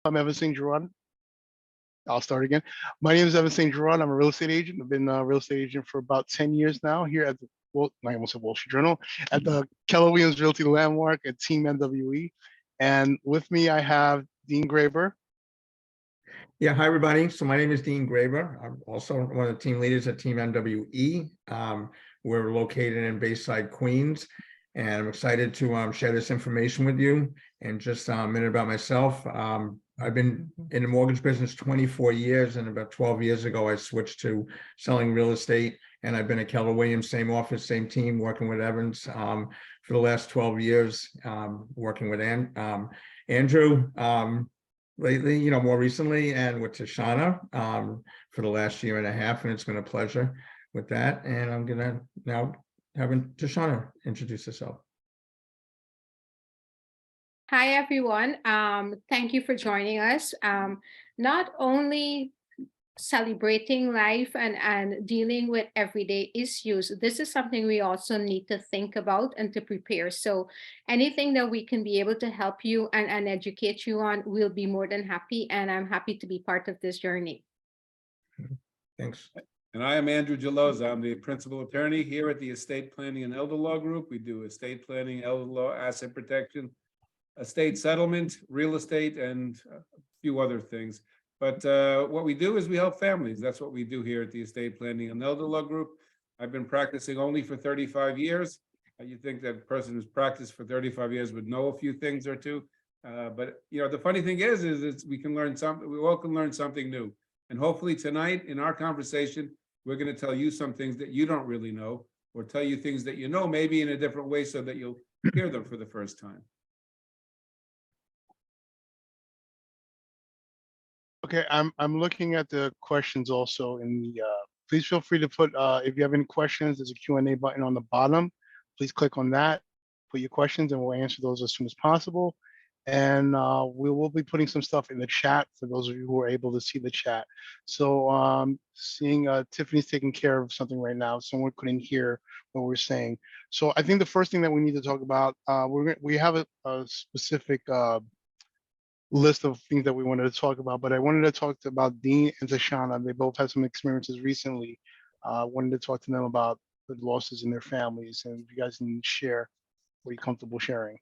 I'm Evan Saint-Gerard. I'll start again. My name is Evan Saint-Gerard. I'm a real estate agent. I've been a real estate agent for about 10 years now here at the, I almost said Wall Street Journal, at the Keller Williams Realty Landmark at Team NWE. And with me, I have Dean Graber. Yeah, hi, everybody. So my name is Dean Graber. I'm also one of the team leaders at Team NWE. We're located in Bayside, Queens, and I'm excited to share this information with you. And just a minute about myself. I've been in the mortgage business 24 years, and about 12 years ago, I switched to selling real estate. And I've been at Keller Williams, same office, same team, working with Evantz for the last 12 years, working with Andrew lately, more recently, and with Tushanna for the last year and a half. And it's been a pleasure with that. And I'm gonna now have Tushanna introduce herself. Hi, everyone. Thank you for joining us. Not only celebrating life and dealing with everyday issues, this is something we also need to think about and to prepare. So anything that we can be able to help you and educate you on, we'll be more than happy. And I'm happy to be part of this journey. Thanks. And I am Andrew Jaloza. I'm the principal attorney here at the Estate Planning and Elder Law Group. We do estate planning, elder law, asset protection, estate settlement, real estate, and a few other things. But what we do is we help families. That's what we do here at the Estate Planning and Elder Law Group. I've been practicing only for 35 years. You think that a person who's practiced for 35 years would know a few things or two. But the funny thing is we can learn something. We all can learn something new. And hopefully tonight in our conversation, we're going to tell you some things that you don't really know, or tell you things that you know, maybe in a different way, so that you'll hear them for the first time. Okay, I'm looking at the questions also in the, please feel free to put, if you have any questions, there's a Q&A button on the bottom. Please click on that, put your questions, and we'll answer those as soon as possible. And we will be putting some stuff in the chat for those of you who are able to see the chat. So seeing Tiffany's taking care of something right now. Someone couldn't hear what we're saying. So I think the first thing that we need to talk about, we have a specific list of things that we wanted to talk about, but I wanted to talk about Dean and Tushanna. They both had some experiences recently. Wanted to talk to them about the losses in their families, and if you guys can share, what you're comfortable sharing.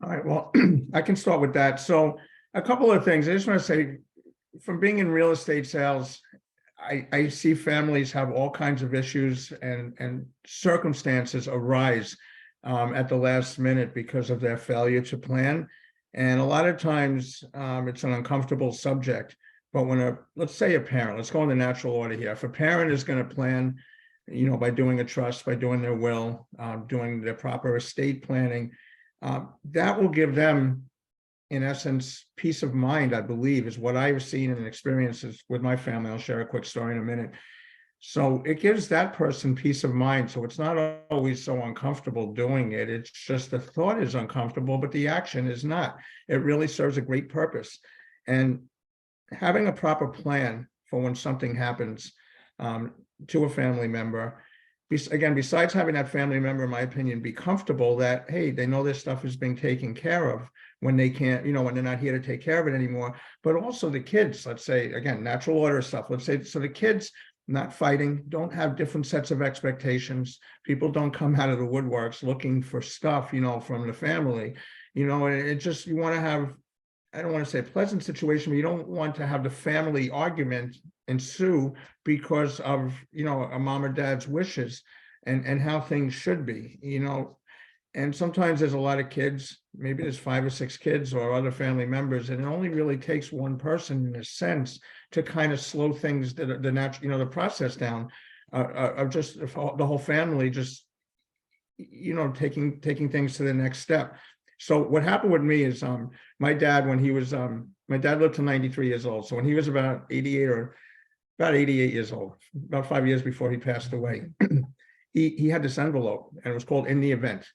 All right, well, I can start with that. So a couple of things. I just want to say, from being in real estate sales, I see families have all kinds of issues and circumstances arise at the last minute because of their failure to plan. And a lot of times it's an uncomfortable subject. But when let's say a parent, let's go in the natural order here. If a parent is going to plan, by doing a trust, by doing their will, doing their proper estate planning, that will give them, in essence, peace of mind, I believe, is what I've seen and experiences with my family. I'll share a quick story in a minute. So it gives that person peace of mind. So it's not always so uncomfortable doing it. It's just the thought is uncomfortable, but the action is not. It really serves a great purpose. And having a proper plan for when something happens to a family member, again, besides having that family member, in my opinion, be comfortable that, hey, they know this stuff is being taken care of when they can't, when they're not here to take care of it anymore. But also the kids, let's say, again, natural order stuff, let's say, so the kids not fighting, don't have different sets of expectations. People don't come out of the woodworks looking for stuff, from the family, and it just, you want to have, I don't want to say a pleasant situation, but you don't want to have the family argument ensue because of, a mom or dad's wishes and how things should be, and sometimes there's a lot of kids, maybe there's 5 or 6 kids or other family members, and it only really takes one person, in a sense, to kind of slow things, the natural, the process down of just the whole family, just, taking things to the next step. So what happened with me is my dad, when he was, my dad lived to 93 years old. So when he was about 88 years old, about 5 years before he passed away, he had this envelope, and it was called In the Event.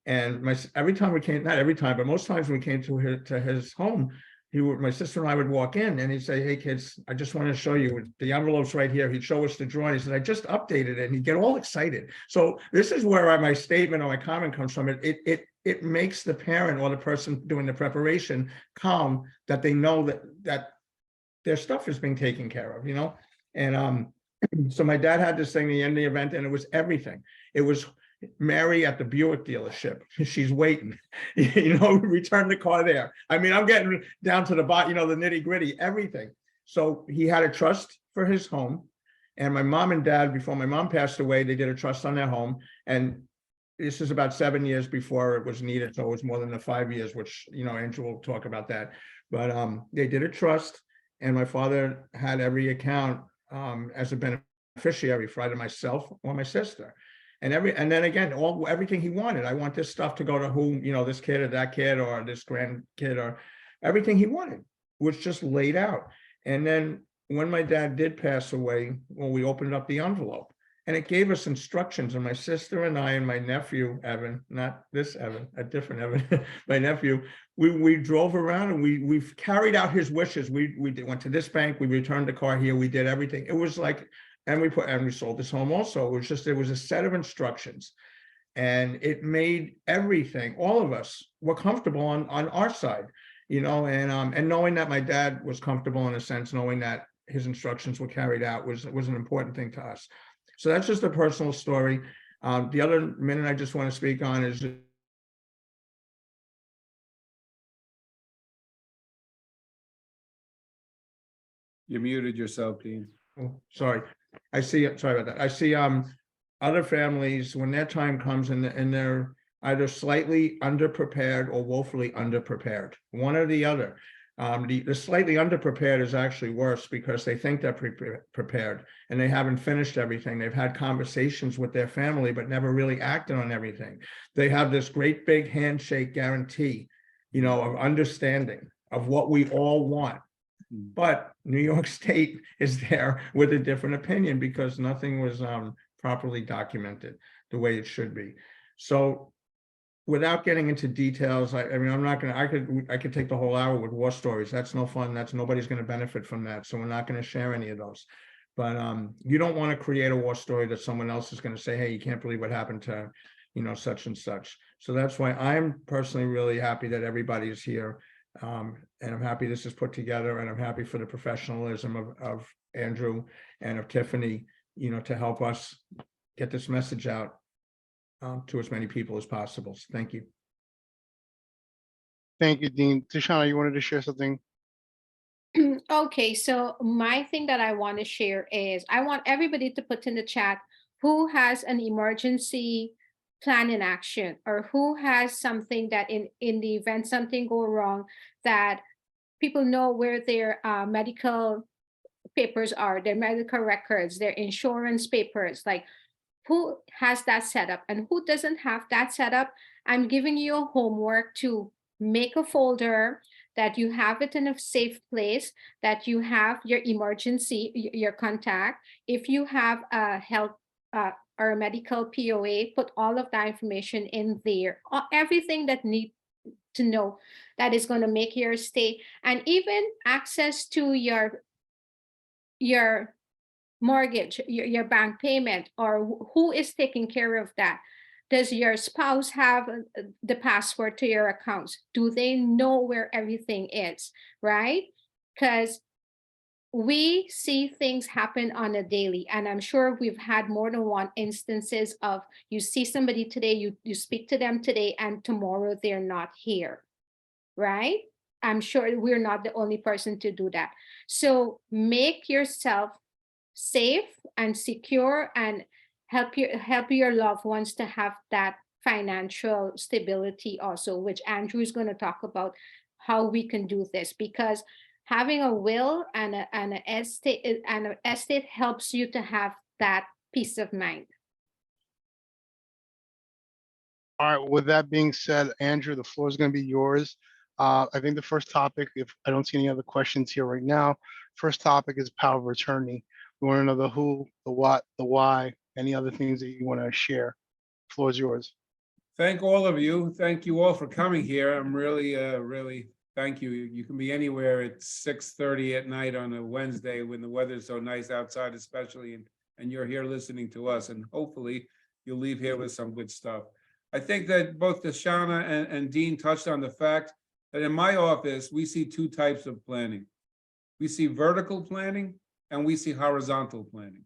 And every time we came, not every time, but most times when we came to his home, my sister and I would walk in and he'd say, hey kids, I just want to show you the envelope's right here. He'd show us the drawing. He said, I just updated it, and he'd get all excited. So this is where my statement or my comment comes from. It it makes the parent or the person doing the preparation calm, that they know that their stuff is being taken care of, And so my dad had this thing at the end of the event, and it was everything. It was Mary at the Buick dealership. She's waiting, return the car there. I mean, I'm getting down to the bottom, the nitty gritty, everything. So he had a trust for his home. And my mom and dad, before my mom passed away, they did a trust on their home. And this is about 7 years before it was needed. So it was more than the 5 years, which, Andrew will talk about that. But they did a trust, and my father had every account as a beneficiary for either myself or my sister. And then again, everything he wanted. I want this stuff to go to whom, this kid or that kid or this grandkid, or everything he wanted was just laid out. And then when my dad did pass away, well, we opened up the envelope, and it gave us instructions. And my sister and I and my nephew, Evan, not this Evan, a different Evan, my nephew, we drove around, and we carried out his wishes. We went to this bank, we returned the car here, we did everything. It was like, and we sold this home also. It was a set of instructions, and it made everything, all of us were comfortable on our side, and knowing that my dad was comfortable, in a sense, knowing that his instructions were carried out was an important thing to us. So that's just a personal story. The other minute I just want to speak on is You muted yourself, Dean. sorry about that. I see other families, when their time comes, and they're either slightly underprepared or woefully underprepared, one or the other. The slightly underprepared is actually worse, because they think they're prepared and they haven't finished everything. They've had conversations with their family, but never really acted on everything. They have this great big handshake guarantee, of understanding of what we all want. But New York State is there with a different opinion, because nothing was properly documented the way it should be. So without getting into details, I mean, I'm not gonna, I could take the whole hour with war stories. That's no fun. Nobody's gonna benefit from that. So we're not gonna share any of those. But you don't want to create a war story that someone else is gonna say, hey, you can't believe what happened to, such and such. So that's why I'm personally really happy that everybody is here. And I'm happy this is put together, and I'm happy for the professionalism of Andrew and of Tiffany, to help us get this message out to as many people as possible. So thank you. Thank you, Dean. Tushanna, you wanted to share something? Okay, so my thing that I want to share is I want everybody to put in the chat who has an emergency plan in action, or who has something that in the event something go wrong, that people know where their medical papers are, their medical records, their insurance papers, like who has that set up and who doesn't have that set up. I'm giving you a homework to make a folder, that you have it in a safe place, that you have your emergency, your contact. If you have a health or a medical POA, put all of that information in there, everything that need to know that is going to make your stay, and even access to your mortgage, your bank payment, or who is taking care of that. Does your spouse have the password to your accounts? Do they know where everything is, right? Because we see things happen on a daily, and I'm sure we've had more than one instances of you see somebody today, you speak to them today, and tomorrow they're not here, right? I'm sure we're not the only person to do that. So make yourself safe and secure, and help your loved ones to have that financial stability also, which Andrew is going to talk about how we can do this, because having a will and an estate helps you to have that peace of mind. All right, with that being said, Andrew, the floor is going to be yours. I think the first topic, if I don't see any other questions here right now, first topic is power of attorney. We want to know the who, the what, the why, any other things that you want to share. Floor is yours. Thank all of you. Thank you all for coming here. I'm really thank you. You can be anywhere at 6:30 at night on a Wednesday when the weather's so nice outside, especially, and you're here listening to us, and hopefully you'll leave here with some good stuff. I think that both Tushanna and Dean touched on the fact that in my office, we see two types of planning. We see vertical planning and we see horizontal planning.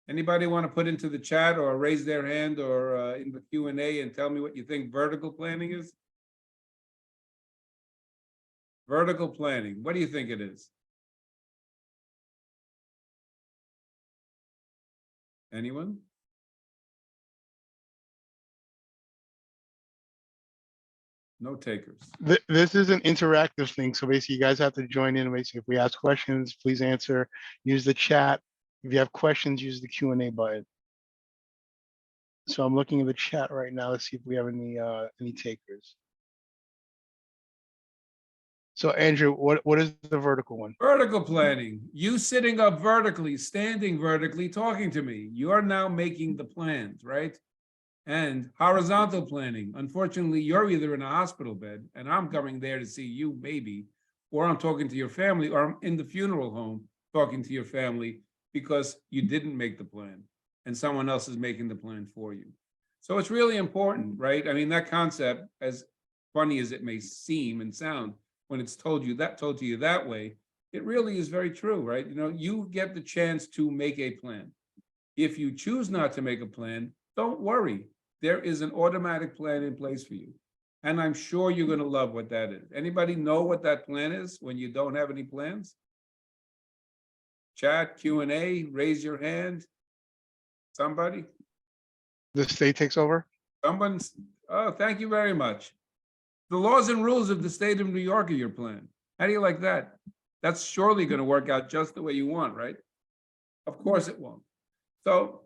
Anybody want to put into the chat or raise their hand or in the Q&A and tell me what you think vertical planning is? Vertical planning, what do you think it is? Anyone? No takers. This is an interactive thing. So basically you guys have to join in. Basically, if we ask questions, please answer, use the chat. If you have questions, use the Q&A button. So I'm looking at the chat right now to see if we have any takers. So Andrew, what is the vertical one? Vertical planning, you sitting up vertically, standing vertically, talking to me. You are now making the plans, right? And horizontal planning, unfortunately, you're either in a hospital bed and I'm coming there to see you maybe, or I'm talking to your family, or I'm in the funeral home talking to your family because you didn't make the plan and someone else is making the plan for you. So it's really important, right? I mean, that concept, as funny as it may seem and sound, when it's told to you that way, it really is very true, right? You know, you get the chance to make a plan. If you choose not to make a plan, don't worry. There is an automatic plan in place for you. And I'm sure you're going to love what that is. Anybody know what that plan is when you don't have any plans? Chat, Q&A, raise your hand. Somebody? The state takes over? Someone's, oh, thank you very much. The laws and rules of the state of New York are your plan. How do you like that? That's surely going to work out just the way you want, right? Of course it won't. So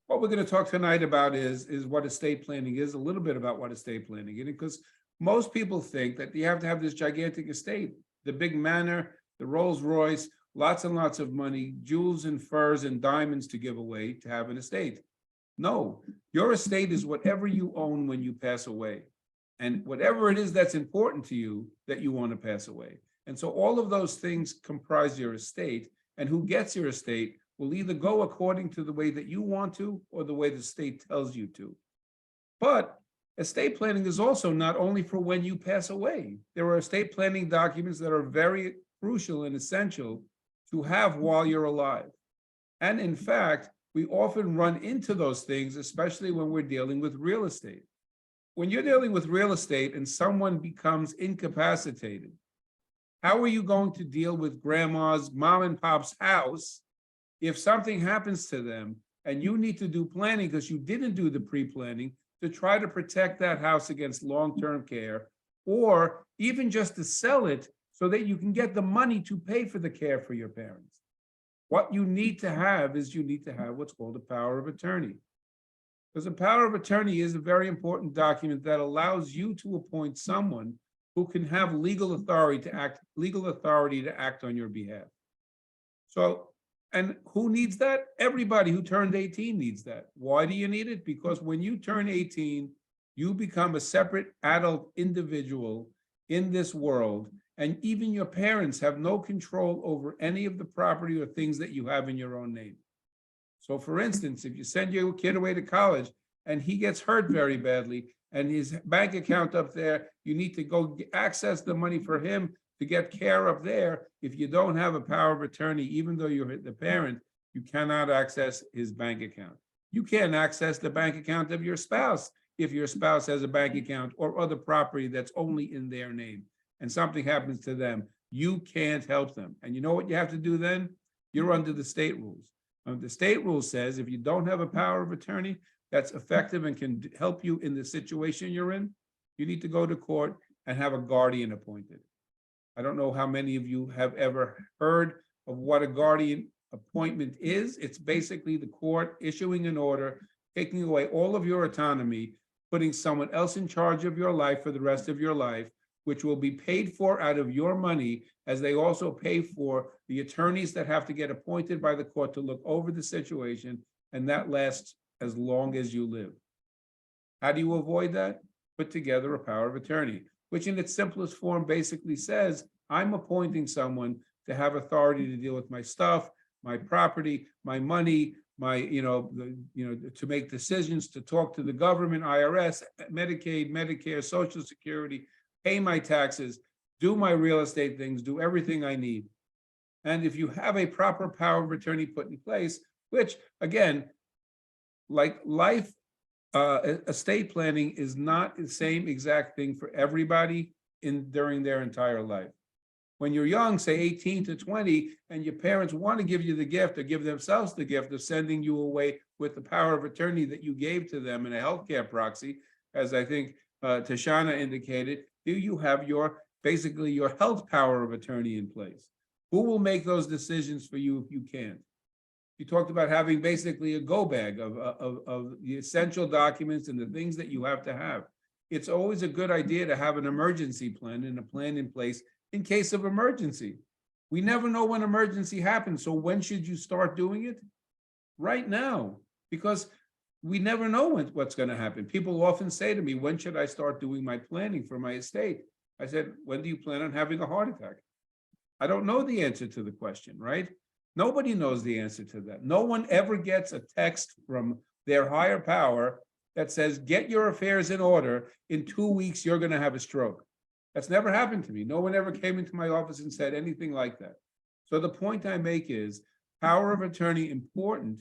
what we're going to talk tonight about is what estate planning is, a little bit about what estate planning is, because most people think that you have to have this gigantic estate, the big manor, the Rolls Royce, lots and lots of money, jewels and furs and diamonds to give away to have an estate. No, your estate is whatever you own when you pass away. And whatever it is that's important to you that you want to pass away. And so all of those things comprise your estate, and who gets your estate will either go according to the way that you want to or the way the state tells you to. But estate planning is also not only for when you pass away. There are estate planning documents that are very crucial and essential to have while you're alive. And in fact, we often run into those things, especially when we're dealing with real estate. When you're dealing with real estate and someone becomes incapacitated, how are you going to deal with grandma's, mom and pop's house if something happens to them and you need to do planning because you didn't do the pre-planning to try to protect that house against long-term care, or even just to sell it so that you can get the money to pay for the care for your parents? What you need to have is you need to have what's called a power of attorney. Because a power of attorney is a very important document that allows you to appoint someone who can have legal authority to act on your behalf. So, and who needs that? Everybody who turned 18 needs that. Why do you need it? Because when you turn 18, you become a separate adult individual in this world, and even your parents have no control over any of the property or things that you have in your own name. So for instance, if you send your kid away to college and he gets hurt very badly and his bank account up there, you need to go access the money for him to get care up there. If you don't have a power of attorney, even though you're the parent, you cannot access his bank account. You can't access the bank account of your spouse if your spouse has a bank account or other property that's only in their name and something happens to them. You can't help them. And you know what you have to do then? You're under the state rules. The state rule says if you don't have a power of attorney that's effective and can help you in the situation you're in, you need to go to court and have a guardian appointed. I don't know how many of you have ever heard of what a guardian appointment is. It's basically the court issuing an order, taking away all of your autonomy, putting someone else in charge of your life for the rest of your life, which will be paid for out of your money, as they also pay for the attorneys that have to get appointed by the court to look over the situation, and that lasts as long as you live. How do you avoid that? Put together a power of attorney, which in its simplest form basically says, I'm appointing someone to have authority to deal with my stuff, my property, my money, to make decisions, to talk to the government, IRS, Medicaid, Medicare, Social Security, pay my taxes, do my real estate things, do everything I need. And if you have a proper power of attorney put in place, which again, like life, estate planning is not the same exact thing for everybody during their entire life. When you're young, say 18 to 20, and your parents want to give you the gift or give themselves the gift of sending you away with the power of attorney that you gave to them in a healthcare proxy, as I think Tushanna indicated, do you have basically your health power of attorney in place? Who will make those decisions for you if you can't? You talked about having basically a go bag of the essential documents and the things that you have to have. It's always a good idea to have an emergency plan and a plan in place in case of emergency. We never know when emergency happens. So when should you start doing it? Right now, because we never know what's going to happen. People often say to me, when should I start doing my planning for my estate? I said, when do you plan on having a heart attack? I don't know the answer to the question, right? Nobody knows the answer to that. No one ever gets a text from their higher power that says, get your affairs in order. In 2 weeks, you're going to have a stroke. That's never happened to me. No one ever came into my office and said anything like that. So the point I make is power of attorney important,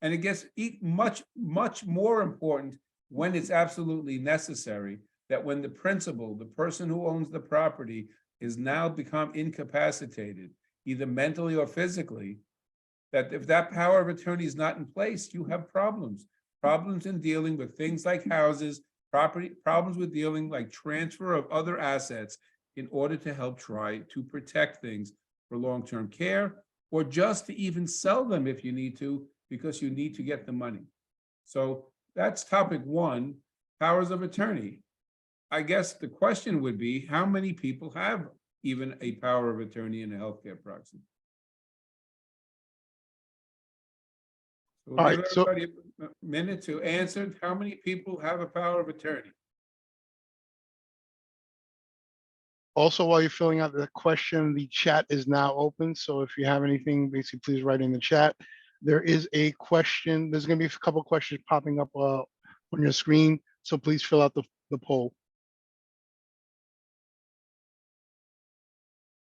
and it gets much, much more important when it's absolutely necessary, that when the principal, the person who owns the property, is now become incapacitated, either mentally or physically, that if that power of attorney is not in place, you have problems in dealing with things like houses, property, problems with dealing like transfer of other assets in order to help try to protect things for long-term care, or just to even sell them if you need to, because you need to get the money. So that's topic one, powers of attorney. I guess the question would be, how many people have even a power of attorney in a healthcare proxy? So we'll give everybody a minute to answer. How many people have a power of attorney? Also, while you're filling out the question, the chat is now open. So if you have anything, basically, please write in the chat. There is a question. There's going to be a couple of questions popping up on your screen. So please fill out the poll.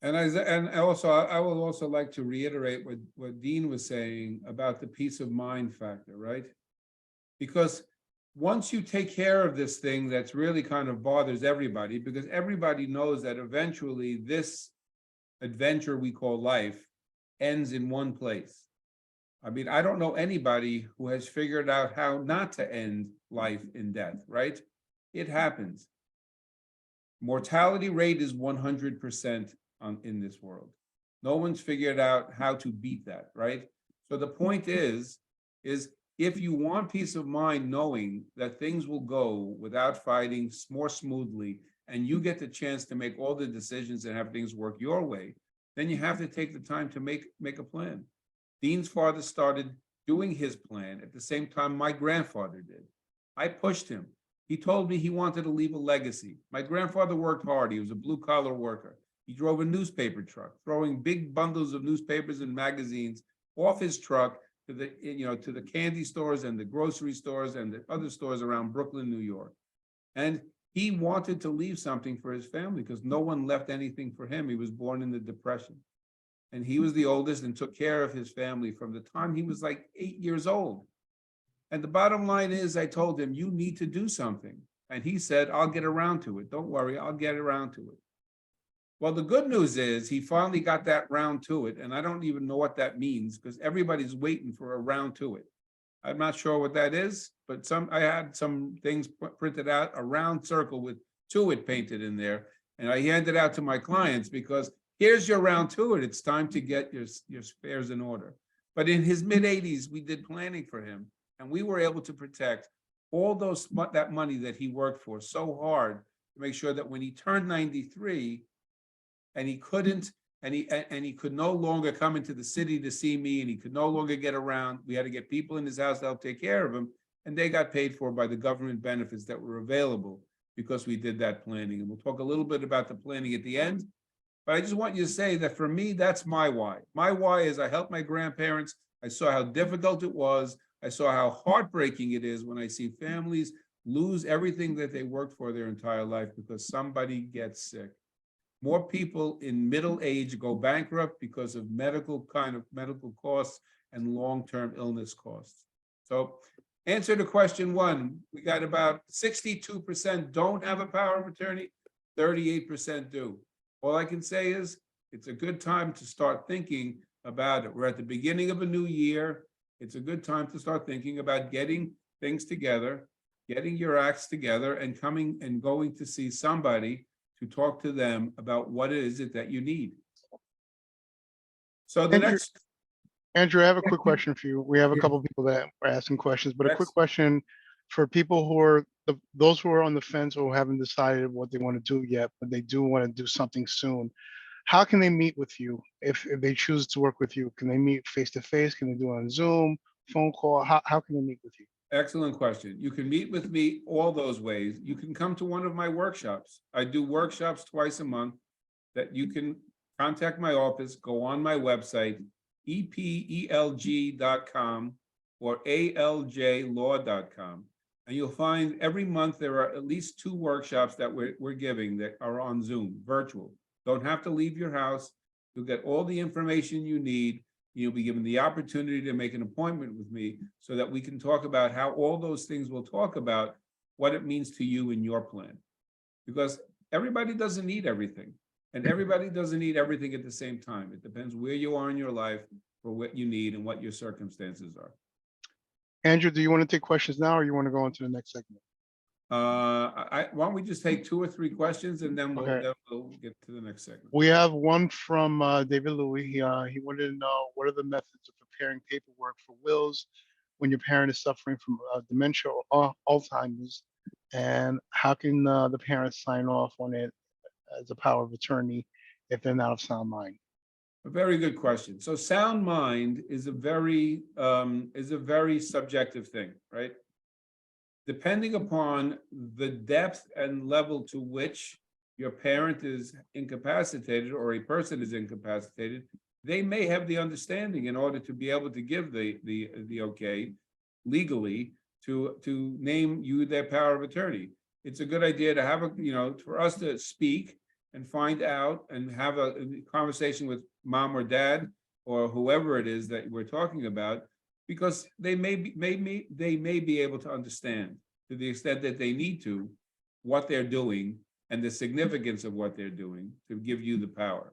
And I will also like to reiterate what Dean was saying about the peace of mind factor, right? Because once you take care of this thing that's really kind of bothers everybody, because everybody knows that eventually this adventure we call life ends in one place. I mean, I don't know anybody who has figured out how not to end life in death, right? It happens. Mortality rate is 100% in this world. No one's figured out how to beat that, right? So the point is if you want peace of mind, knowing that things will go without fighting more smoothly, and you get the chance to make all the decisions and have things work your way, then you have to take the time to make a plan. Dean's father started doing his plan at the same time my grandfather did. I pushed him. He told me he wanted to leave a legacy. My grandfather worked hard. He was a blue-collar worker. He drove a newspaper truck, throwing big bundles of newspapers and magazines off his truck to the candy stores and the grocery stores and the other stores around Brooklyn, New York. And he wanted to leave something for his family because no one left anything for him. He was born in the Depression. And he was the oldest and took care of his family from the time he was like 8 years old. And the bottom line is, I told him, you need to do something. And he said, I'll get around to it. Don't worry, I'll get around to it. Well, the good news is he finally got that round to it. And I don't even know what that means because everybody's waiting for a round to it. I'm not sure what that is, but I had some things printed out, a round circle with to it painted in there. And I handed out to my clients because here's your round to it. It's time to get your spares in order. But in his mid-80s, we did planning for him. And we were able to protect all that money that he worked for so hard to make sure that when he turned 93, and he couldn't, and he could no longer come into the city to see me, and he could no longer get around. We had to get people in his house to help take care of him, and they got paid for by the government benefits that were available because we did that planning. And we'll talk a little bit about the planning at the end. But I just want you to say that for me, that's my why. My why is I helped my grandparents, I saw how difficult it was. I saw how heartbreaking it is when I see families lose everything that they worked for their entire life because somebody gets sick. More people in middle age go bankrupt because of medical costs and long-term illness costs. So answer to question one, we got about 62% don't have a power of attorney, 38% do. All I can say is it's a good time to start thinking about it. We're at the beginning of a new year. It's a good time to start thinking about getting things together, getting your acts together and coming and going to see somebody to talk to them about what is it that you need. So the Andrew- next, Andrew, I have a quick question for you. We have a Yeah. couple of people that are asking questions, but a quick Yes. question for people who are, those who are on the fence or haven't decided what they want to do yet, but they do want to do something soon. How can they meet with you if they choose to work with you? Can they meet face to face? Can they do it on Zoom, phone call? How can they meet with you? excellent question. You can meet with me all those ways. You can come to one of my workshops. I do workshops twice a month that you can contact my office, go on my website, epelg.com or aljlaw.com. And you'll find every month there are at least 2 workshops that we're giving that are on Zoom, virtual. Don't have to leave your house. You'll get all the information you need. You'll be given the opportunity to make an appointment with me so that we can talk about how all those things will talk about what it means to you in your plan. Because everybody doesn't need everything. And everybody doesn't need everything at the same time. It depends where you are in your life for what you need and what your circumstances are. Andrew, do you want to take questions now or you want to go on to the next segment? Why don't we just take 2 or 3 questions and then Okay. we'll get to the next segment. We have one from David Louis. He wanted to know what are the methods of preparing paperwork for wills when your parent is suffering from dementia or Alzheimer's, and how can the parents sign off on it as a power of attorney if they're not of sound mind? A very good question. So sound mind is a very subjective thing, right? Depending upon the depth and level to which your parent is incapacitated or a person is incapacitated, they may have the understanding in order to be able to give the okay legally to name you their power of attorney. It's a good idea to have for us to speak and find out and have a conversation with mom or dad or whoever it is that we're talking about, because they may be able to understand to the extent that they need to what they're doing and the significance of what they're doing to give you the power.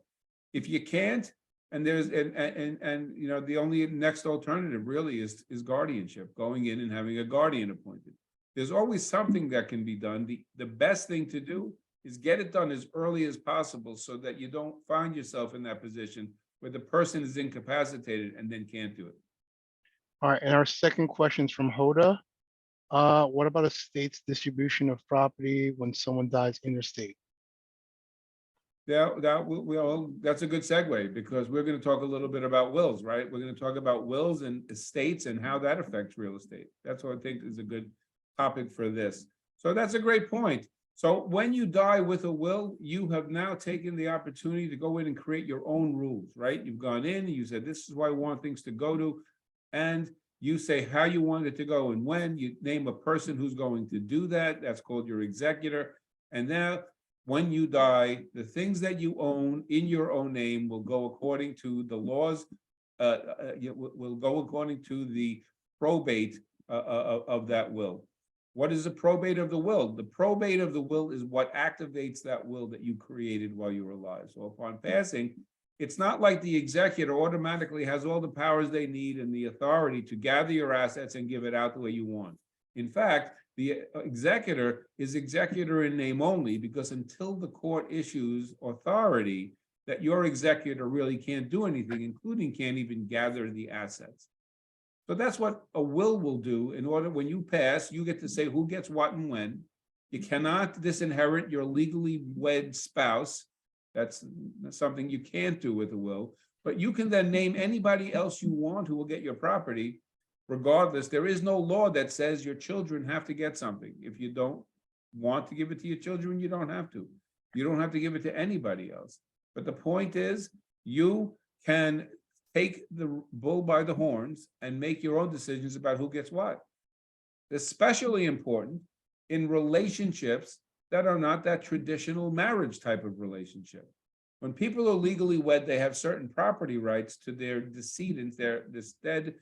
If you can't, and there's the only next alternative really is guardianship, going in and having a guardian appointed. There's always something that can be done. The best thing to do is get it done as early as possible so that you don't find yourself in that position where the person is incapacitated and then can't do it. All right, and our second question is from Hoda. What about a state's distribution of property when someone dies interstate? That's a good segue because we're going to talk a little bit about wills, right? We're going to talk about wills and estates and how that affects real estate. That's what I think is a good topic for this. So that's a great point. So when you die with a will, you have now taken the opportunity to go in and create your own rules, right? You've gone in and you said, this is why I want things to go to, and you say how you want it to go and when. You name a person who's going to do that. That's called your executor. And now when you die, the things that you own in your own name will go according to the laws, will go according to the probate of that will. What is the probate of the will? The probate of the will is what activates that will that you created while you were alive. So upon passing, it's not like the executor automatically has all the powers they need and the authority to gather your assets and give it out the way you want. In fact, the executor is executor in name only, because until the court issues authority, that your executor really can't do anything, including can't even gather the assets. So that's what a will do. In order, when you pass, you get to say who gets what and when. You cannot disinherit your legally wed spouse. That's something you can't do with a will, but you can then name anybody else you want who will get your property. Regardless, there is no law that says your children have to get something. If you don't want to give it to your children, you don't have to. You don't have to give it to anybody else. But the point is, you can take the bull by the horns and make your own decisions about who gets what. Especially important in relationships that are not that traditional marriage type of relationship. When people are legally wed, they have certain property rights to their decedent, their dead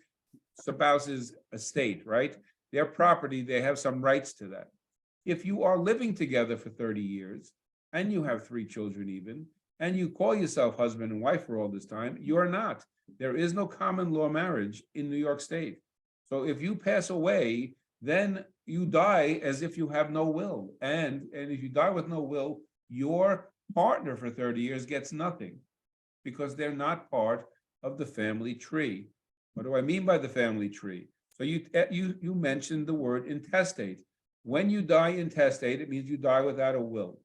spouse's estate, right? Their property, they have some rights to that. If you are living together for 30 years and you have 3 children even, and you call yourself husband and wife for all this time, you are not. There is no common law marriage in New York State. So if you pass away, then you die as if you have no will. And if you die with no will, your partner for 30 years gets nothing because they're not part of the family tree. What do I mean by the family tree? So you mentioned the word intestate. When you die intestate, it means you die without a will.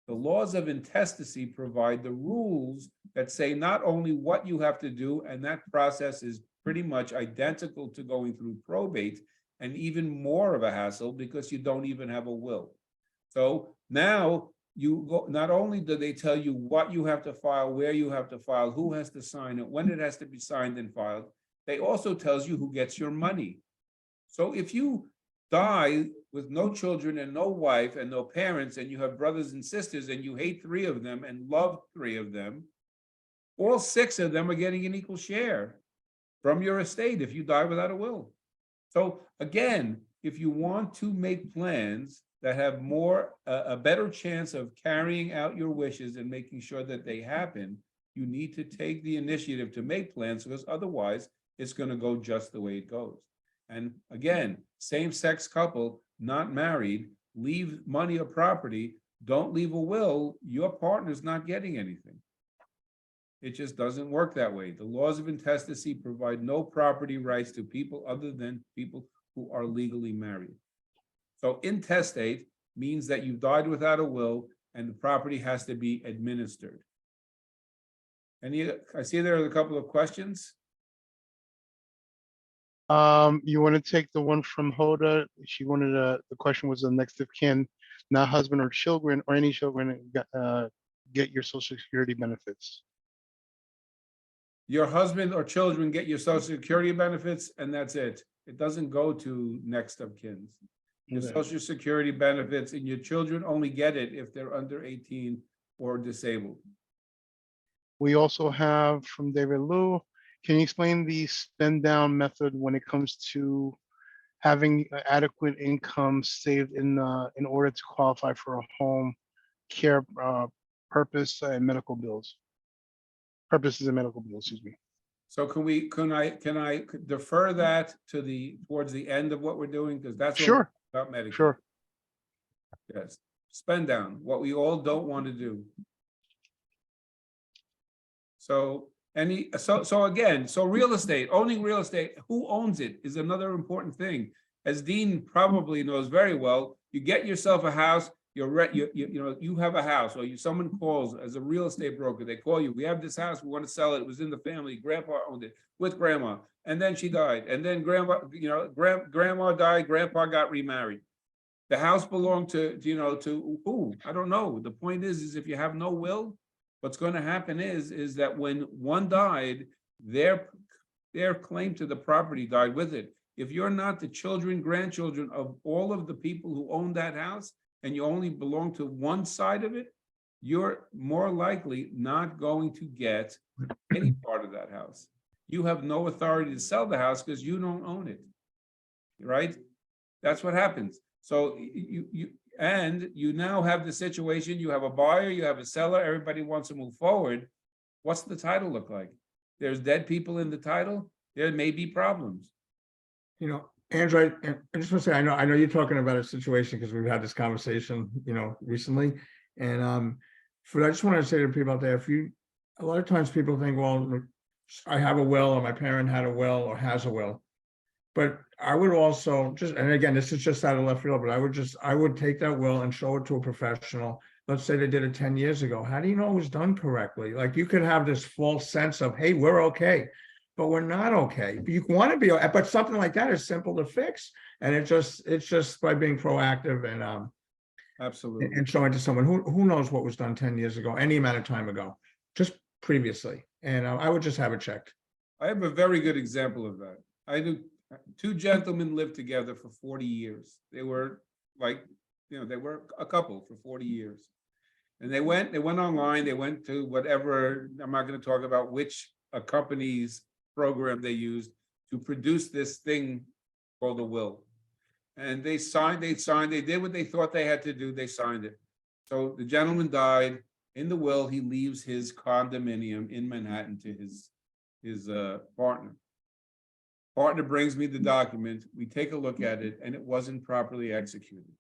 The laws of intestacy provide the rules that say not only what you have to do, and that process is pretty much identical to going through probate, and even more of a hassle because you don't even have a will. So now you go, not only do they tell you what you have to file, where you have to file, who has to sign it, when it has to be signed and filed, they also tells you who gets your money. So if you die with no children and no wife and no parents, and you have brothers and sisters and you hate 3 of them and love 3 of them, all 6 of them are getting an equal share from your estate if you die without a will. So again, if you want to make plans that have a better chance of carrying out your wishes and making sure that they happen, you need to take the initiative to make plans, because otherwise it's going to go just the way it goes. And again, same-sex couple, not married, leave money or property, don't leave a will, your partner's not getting anything. It just doesn't work that way. The laws of intestacy provide no property rights to people other than people who are legally married. So intestate means that you died without a will and the property has to be administered. I see there are a couple of questions. You want to take the one from Hoda? She wanted the question was the next of kin, not husband or children or any children, get your Social Security benefits. Your husband or children get your Social Security benefits, and that's it. It doesn't go to next of kin. Your Okay. Social Security benefits and your children only get it if they're under 18 or disabled. We also have from David Liu, can you explain the spend down method when it comes to having adequate income saved in order to qualify for a home care purposes and medical bills, excuse me. So can I defer that to towards the end of what we're doing? Because that's what Sure, we're about Medicare. sure. Yes, spend down, what we all don't want to do. So again, real estate, owning real estate, who owns it is another important thing. As Dean probably knows very well, you get yourself a house, you have a house, or someone calls as a real estate broker, they call you, we have this house, we want to sell it, it was in the family, grandpa owned it with grandma, and then she died, and then grandma died, grandpa got remarried. The house belonged to who? I don't know. The point is if you have no will, what's going to happen is that when one died, their claim to the property died with it. If you're not the children, grandchildren of all of the people who own that house, and you only belong to one side of it, you're more likely not going to get any part of that house. You have no authority to sell the house because you don't own it, right? That's what happens. So you now have the situation, you have a buyer, you have a seller, everybody wants to move forward. What's the title look like? There's dead people in the title, there may be problems. Andrew, I just want to say, I know you're talking about a situation because we've had this conversation, recently. And I just want to say to people out there, a lot of times people think, well, I have a will, or my parent had a will or has a will. But I would also and again, this is just out of left field, but I would take that will and show it to a professional. Let's say they did it 10 years ago. How do you know it was done correctly? Like, you could have this false sense of, hey, we're okay, but we're not okay. You want to be, but something like that is simple to fix. And it's just by being proactive and Absolutely. and showing to someone who knows what was done 10 years ago, any amount of time ago, just previously. And I would just have it checked. I have a very good example of that. I do. Two gentlemen lived together for 40 years. They were like, they were a couple for 40 years. And they went online, they went to whatever, I'm not going to talk about which company's program they used to produce this thing called a will. And they did what they thought they had to do, they signed it. So the gentleman died. In the will, he leaves his condominium in Manhattan to his partner. Partner brings me the document, we take a look at it, and it wasn't properly executed.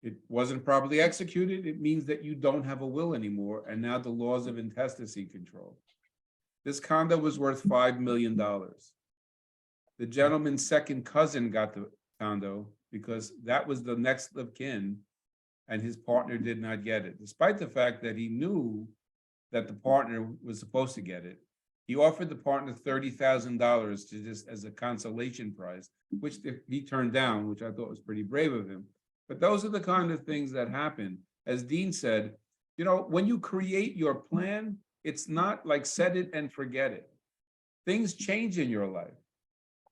It wasn't properly executed, it means that you don't have a will anymore, and now the laws of intestacy control. This condo was worth $5 million. The gentleman's second cousin got the condo because that was the next of kin, and his partner did not get it, despite the fact that he knew that the partner was supposed to get it. He offered the partner $30,000 to just as a consolation prize, which he turned down, which I thought was pretty brave of him. But those are the kind of things that happen. As Dean said, when you create your plan, it's not like set it and forget it. Things change in your life.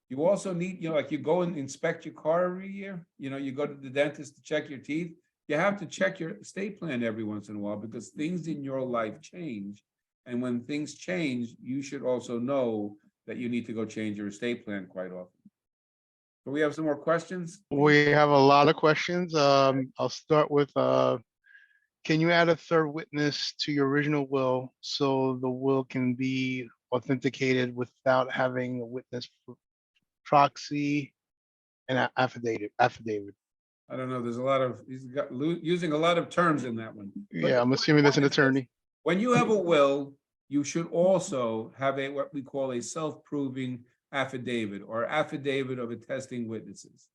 You also need, like you go and inspect your car every year, you go to the dentist to check your teeth. You have to check your estate plan every once in a while because things in your life change. And when things change, you should also know that you need to go change your estate plan quite often. So we have some more questions? We have a lot of questions. I'll start with, can you add a third witness to your original will so the will can be authenticated without having a witness proxy and affidavit? I don't know. There's a lot of, using a lot of terms in that one. But Yeah, I'm assuming that's an attorney. when you have a will, you should also have what we call a self-proving affidavit or affidavit of attesting witnesses.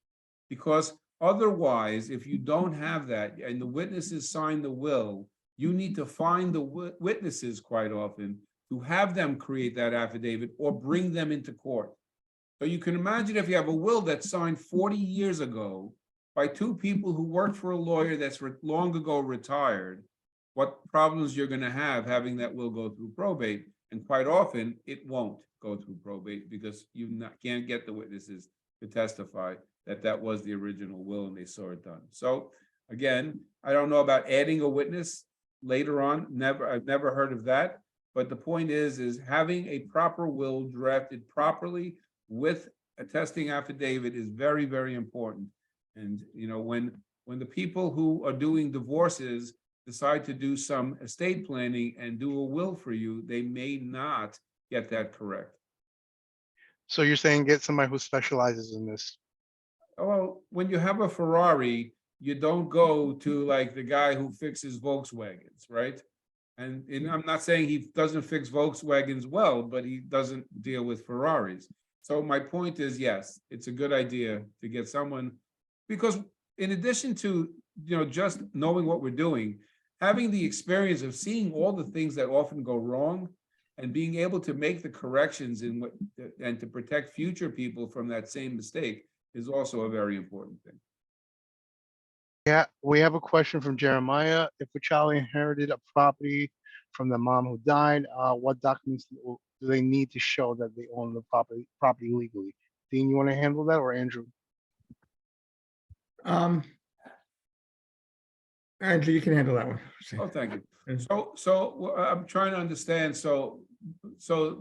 Because otherwise, if you don't have that and the witnesses sign the will, you need to find the witnesses quite often to have them create that affidavit or bring them into court. So you can imagine if you have a will that's signed 40 years ago by two people who worked for a lawyer that's long ago retired, what problems you're going to have having that will go through probate. And quite often it won't go through probate because you can't get the witnesses to testify that that was the original will and they saw it done. So again, I don't know about adding a witness later on. I've never heard of that. But the point is having a proper will drafted properly with attesting affidavit is very, very important. And when the people who are doing divorces decide to do some estate planning and do a will for you, they may not get that correct. So you're saying get somebody who specializes in this? Well, when you have a Ferrari, you don't go to like the guy who fixes Volkswagens, right? And I'm not saying he doesn't fix Volkswagens well, but he doesn't deal with Ferraris. So my point is, yes, it's a good idea to get someone, because in addition to, just knowing what we're doing, having the experience of seeing all the things that often go wrong and being able to make the corrections and to protect future people from that same mistake is also a very important thing. Yeah, we have a question from Jeremiah. If a child inherited a property from the mom who died, what documents do they need to show that they own the property legally? Dean, you want to handle that, or Andrew? Andrew, you can handle that one. Oh, thank you. So I'm trying to understand. So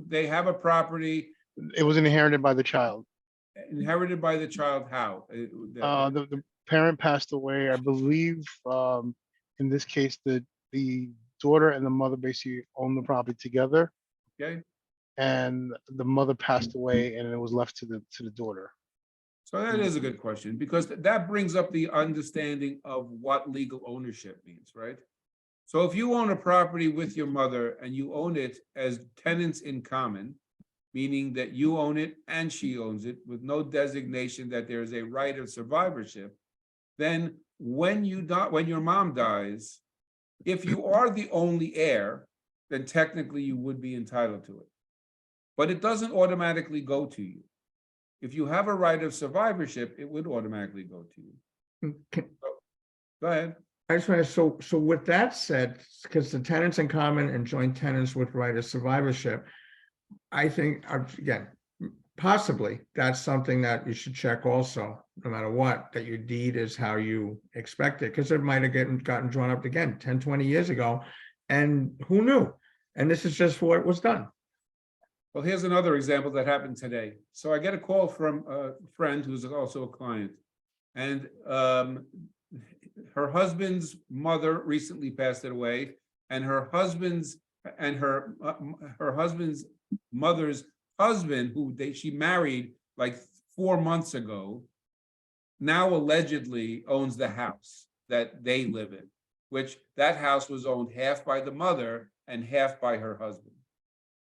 they have a property. It was inherited by the child. Inherited by the child, how? The parent passed away, I believe. In this case, the daughter and the mother basically own the property together. Okay. And the mother passed away, and it was left to the daughter. So that is a good question, because that brings up the understanding of what legal ownership means, right? So if you own a property with your mother and you own it as tenants in common, meaning that you own it and she owns it with no designation that there is a right of survivorship, then when your mom dies, if you are the only heir, then technically you would be entitled to it. But it doesn't automatically go to you. If you have a right of survivorship, it would automatically go to you. Go ahead. I just want to, so with that said, because the tenants in common and joint tenants with right of survivorship, I think, again, possibly that's something that you should check also, no matter what, that your deed is how you expect it, because it might have gotten drawn up again 10, 20 years ago, and who knew? And this is just what was done. Well, here's another example that happened today. So I get a call from a friend who's also a client. And her husband's mother recently passed away, and her husband's mother's husband, who she married like 4 months ago, now allegedly owns the house that they live in, which that house was owned half by the mother and half by her husband,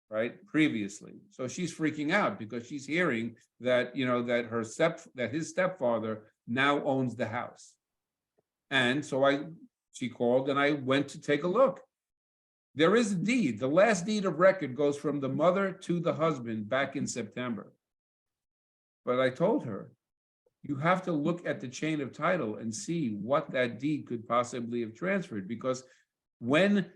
right? Previously. So she's freaking out because she's hearing that, you know, that his stepfather now owns the house. And so she called and I went to take a look. There is a deed. The last deed of record goes from the mother to the husband back in September. But I told her, you have to look at the chain of title and see what that deed could possibly have transferred, because when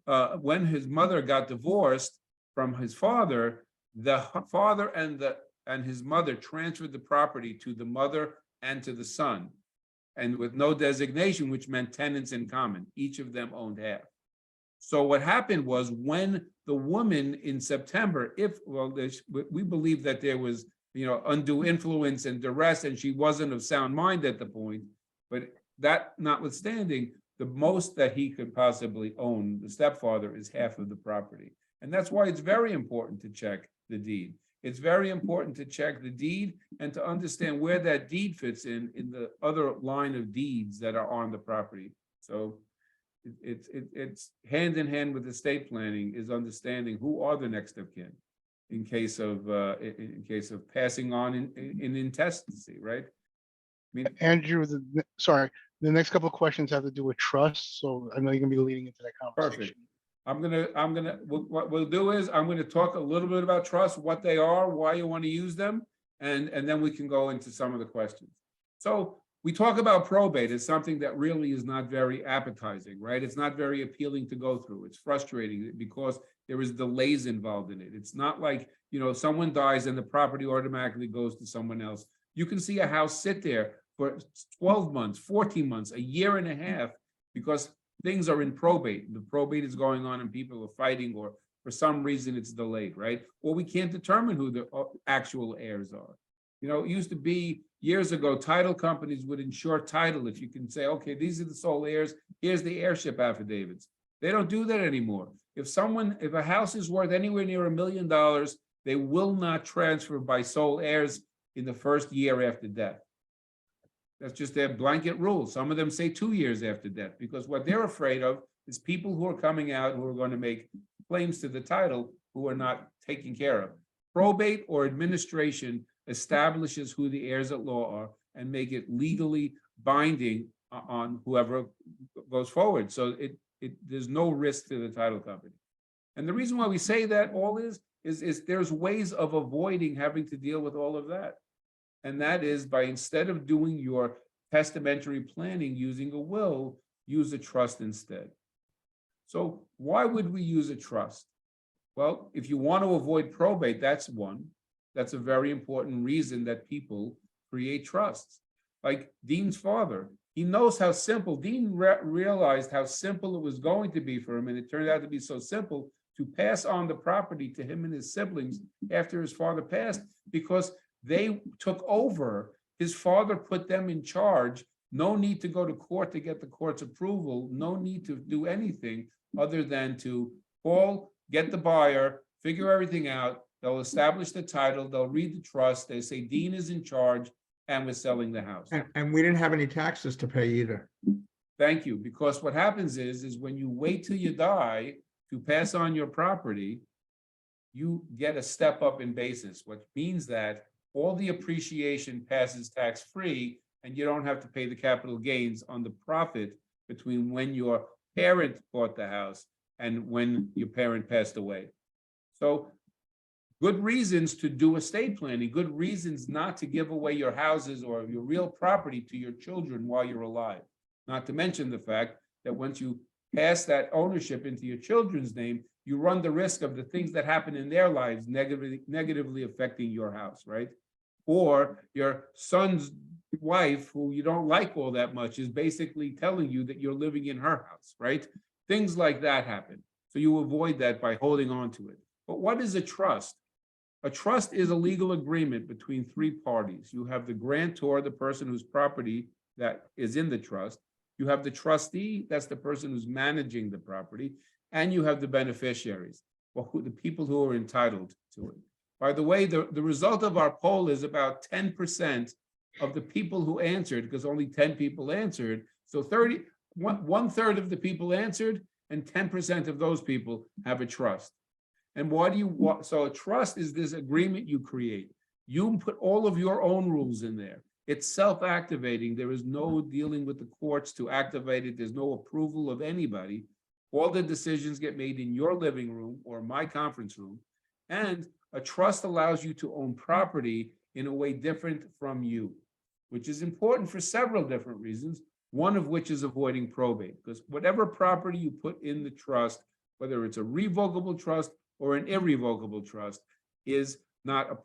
his mother got divorced from his father, the father and his mother transferred the property to the mother and to the son, and with no designation, which meant tenants in common. Each of them owned half. So what happened was, when the woman in September, we believe that there was, you know, undue influence and duress, and she wasn't of sound mind at the point, but that notwithstanding, the most that he could possibly own, the stepfather, is half of the property. And that's why it's very important to check the deed. It's very important to check the deed and to understand where that deed fits in the other line of deeds that are on the property. So it's hand in hand with estate planning, is understanding who are the next of kin in case of passing on in intestacy, right? I mean, Andrew, sorry, the next couple of questions have to do with trust. So I know you're gonna be leading into that conversation. perfect. What we'll do is I'm gonna talk a little bit about trust, what they are, why you want to use them, and then we can go into some of the questions. So we talk about probate as something that really is not very appetizing, right? It's not very appealing to go through. It's frustrating because there is delays involved in it. It's not like, you know, someone dies and the property automatically goes to someone else. You can see a house sit there for 12 months, 14 months, a year and a half, because things are in probate. The probate is going on and people are fighting, or for some reason it's delayed, right? Or we can't determine who the actual heirs are. You know, it used to be years ago, title companies would insure title if you can say, okay, these are the sole heirs, here's the heirship affidavits. They don't do that anymore. If a house is worth anywhere near $1 million, they will not transfer by sole heirs in the first year after death. That's just their blanket rule. Some of them say 2 years after death, because what they're afraid of is people who are coming out who are going to make claims to the title who are not taken care of. Probate or administration establishes who the heirs at law are and make it legally binding on whoever goes forward. So there's no risk to the title company. And the reason why we say that all is there's ways of avoiding having to deal with all of that. And that is by, instead of doing your testamentary planning using a will, use a trust instead. So why would we use a trust? Well, if you want to avoid probate, that's one. That's a very important reason that people create trusts. Like Dean's father, he knows how simple, Dean realized how simple it was going to be for him, and it turned out to be so simple to pass on the property to him and his siblings after his father passed, because they took over. His father put them in charge. No need to go to court to get the court's approval. No need to do anything other than to call, get the buyer, figure everything out. They'll establish the title. They'll read the trust. They say Dean is in charge and we're selling the house. And we didn't have any taxes to pay either. Thank you. Because what happens is when you wait till you die to pass on your property, you get a step up in basis, which means that all the appreciation passes tax-free and you don't have to pay the capital gains on the profit between when your parent bought the house and when your parent passed away. So good reasons to do estate planning, good reasons not to give away your houses or your real property to your children while you're alive. Not to mention the fact that once you pass that ownership into your children's name, you run the risk of the things that happen in their lives negatively affecting your house, right? Or your son's wife, who you don't like all that much, is basically telling you that you're living in her house, right? Things like that happen. So you avoid that by holding on to it. But what is a trust? A trust is a legal agreement between three parties. You have the grantor, the person whose property that is in the trust. You have the trustee, that's the person who's managing the property. And you have the beneficiaries, or the people who are entitled to it. By the way, the result of our poll is about 10% of the people who answered, because only 10 people answered. So one third of the people answered, and 10% of those people have a trust. And why do you want? So a trust is this agreement you create. You put all of your own rules in there. It's self-activating. There is no dealing with the courts to activate it. There's no approval of anybody. All the decisions get made in your living room or my conference room. And a trust allows you to own property in a way different from you, which is important for several different reasons, one of which is avoiding probate. Because whatever property you put in the trust, whether it's a revocable trust or an irrevocable trust, is not a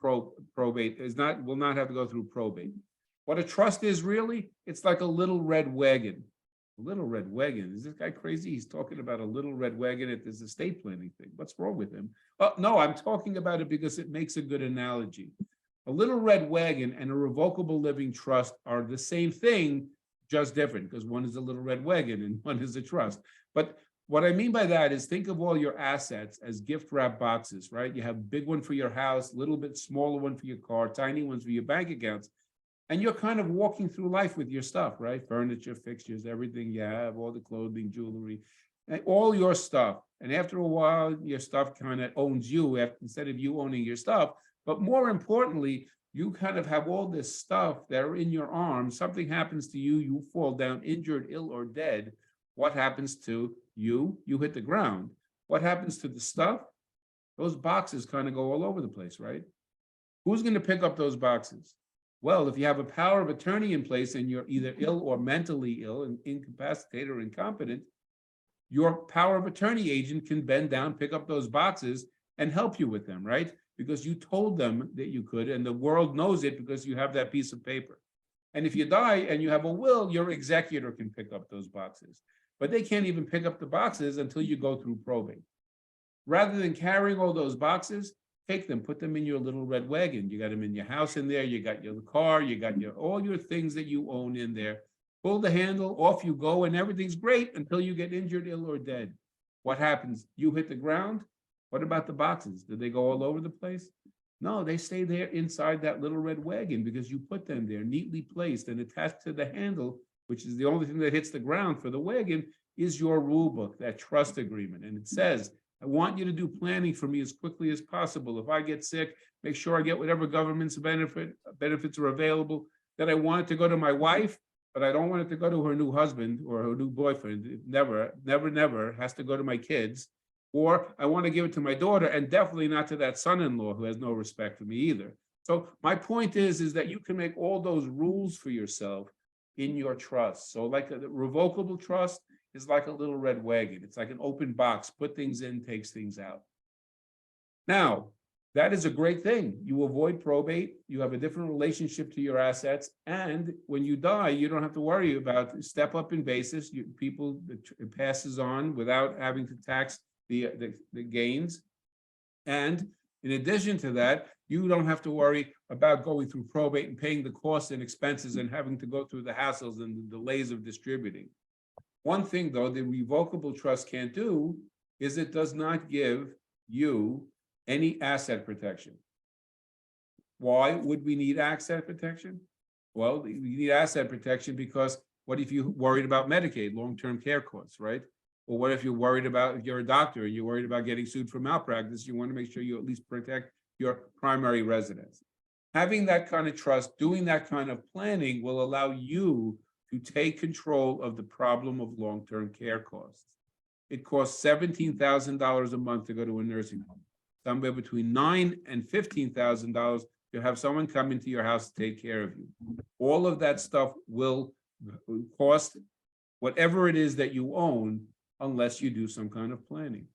probate, will not have to go through probate. What a trust is really, it's like a little red wagon. A little red wagon. Is this guy crazy? He's talking about a little red wagon at this estate planning thing. What's wrong with him? Oh, no, I'm talking about it because it makes a good analogy. A little red wagon and a revocable living trust are the same thing, just different, because one is a little red wagon and one is a trust. But what I mean by that is think of all your assets as gift wrap boxes, right? You have a big one for your house, little bit smaller one for your car, tiny ones for your bank accounts. And you're kind of walking through life with your stuff, right? Furniture, fixtures, everything you have, all the clothing, jewelry, and all your stuff. And after a while, your stuff kind of owns you instead of you owning your stuff. But more importantly, you kind of have all this stuff that are in your arms. Something happens to you, you fall down injured, ill, or dead. What happens to you? You hit the ground. What happens to the stuff? Those boxes kind of go all over the place, right? Who's going to pick up those boxes? Well, if you have a power of attorney in place and you're either ill or mentally ill and incapacitated or incompetent, your power of attorney agent can bend down, pick up those boxes and help you with them, right? Because you told them that you could, and the world knows it because you have that piece of paper. And if you die and you have a will, your executor can pick up those boxes. But they can't even pick up the boxes until you go through probate. Rather than carrying all those boxes, take them, put them in your little red wagon. You got them in your house in there, you got your car, you got all your things that you own in there. Pull the handle, off you go, and everything's great until you get injured, ill, or dead. What happens? You hit the ground? What about the boxes? Did they go all over the place? No, they stay there inside that little red wagon because you put them there neatly placed and attached to the handle, which is the only thing that hits the ground for the wagon, is your rule book, that trust agreement. And it says, I want you to do planning for me as quickly as possible. If I get sick, make sure I get whatever government's benefits are available. That I want it to go to my wife, but I don't want it to go to her new husband or her new boyfriend. It never has to go to my kids. Or I want to give it to my daughter, and definitely not to that son-in-law who has no respect for me either. So my point is that you can make all those rules for yourself in your trust. So like a revocable trust is like a little red wagon. It's like an open box, put things in, takes things out. Now, that is a great thing. You avoid probate, you have a different relationship to your assets, and when you die, you don't have to worry about step up in basis. It passes on without having to tax the gains. And in addition to that, you don't have to worry about going through probate and paying the costs and expenses and having to go through the hassles and the delays of distributing. One thing, though, the revocable trust can't do is it does not give you any asset protection. Why would we need asset protection? Well, we need asset protection because what if you're worried about Medicaid, long-term care costs, right? Or what if you're worried about, if you're a doctor and you're worried about getting sued for malpractice, you want to make sure you at least protect your primary residence. Having that kind of trust, doing that kind of planning will allow you to take control of the problem of long-term care costs. It costs $17,000 a month to go to a nursing home. Somewhere between $9,000 and $15,000 to have someone come into your house to take care of you. All of that stuff will cost whatever it is that you own unless you do some kind of planning.